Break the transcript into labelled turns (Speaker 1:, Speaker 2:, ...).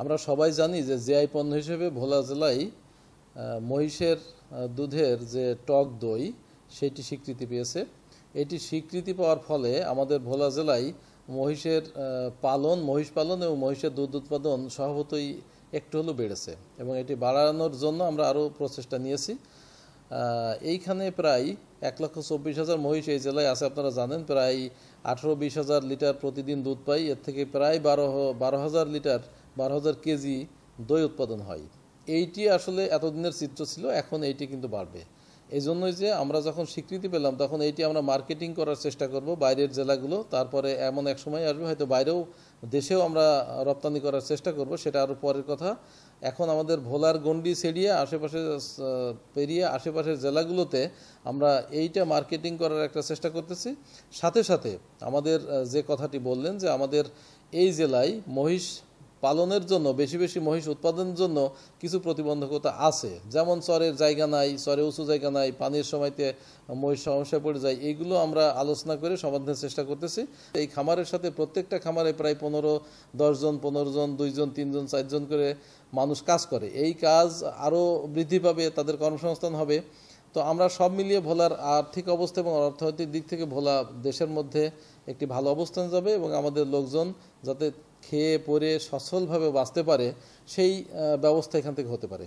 Speaker 1: আমরা সবাই জানি যে জিআই পণ্য হিসেবে ভোলা জেলায় মহিষের দুধের যে টক দই সেটি স্বীকৃতি পেয়েছে। এটি স্বীকৃতি পাওয়ার ফলে আমাদের ভোলা জেলায় মহিষ পালন এবং মহিষের দুধ উৎপাদন স্বভাবতই একটু হলেও বেড়েছে এবং এটি বাড়ানোর জন্য আমরা আরও প্রচেষ্টা নিয়েছি। এইখানে প্রায় 1,24,000 মহিষ এই জেলায় আছে। আপনারা জানেন প্রায় 18-20,000 লিটার প্রতিদিন দুধ পাই। এর থেকে প্রায় 12,000 কেজি দই উৎপাদন হয়। এইটি আসলে এতদিনের চিত্র ছিল, এখন এইটি কিন্তু বাড়বে। এই জন্যই যে আমরা যখন স্বীকৃতি পেলাম তখন এইটি আমরা মার্কেটিং করার চেষ্টা করব বাইরের জেলাগুলো, তারপরে এমন এক সময় আসবে হয়তো দেশেও আমরা রপ্তানি করার চেষ্টা করব, সেটা আরও পরের কথা। এখন আমাদের ভোলার গণ্ডি ছেড়িয়ে আশেপাশের জেলাগুলোতে আমরা এইটা মার্কেটিং করার একটা চেষ্টা করতেছি। সাথে সাথে আমাদের যে কথাটি বললেন যে আমাদের এই জেলায় মহিষ পালনের জন্য বেশি মহিষ উৎপাদনের জন্য কিছু প্রতিবন্ধকতা আছে, যেমন চরের জায়গা নাই, চরে উঁচু জায়গা নাই, পানির সময়তে মহিষ সমস্যায় পড়ে যায়। এইগুলো আমরা আলোচনা করে সমাধানের চেষ্টা করতেছি। এই খামারের সাথে প্রত্যেকটা খামারে প্রায় 15 জন 2 জন 3 জন 4 জন করে মানুষ কাজ করে। এই কাজ আরও বৃদ্ধি পাবে, তাদের কর্মসংস্থান হবে। তো আমরা সব মিলিয়ে ভোলার আর্থিক অবস্থা এবং অর্থনৈতিক দিক থেকে ভোলা দেশের মধ্যে একটি ভালো অবস্থান যাবে এবং আমাদের লোকজন যাতে খেয়ে পরে সচ্ছলভাবে বাঁচতে পারে সেই ব্যবস্থা এখান থেকে হতে পারে।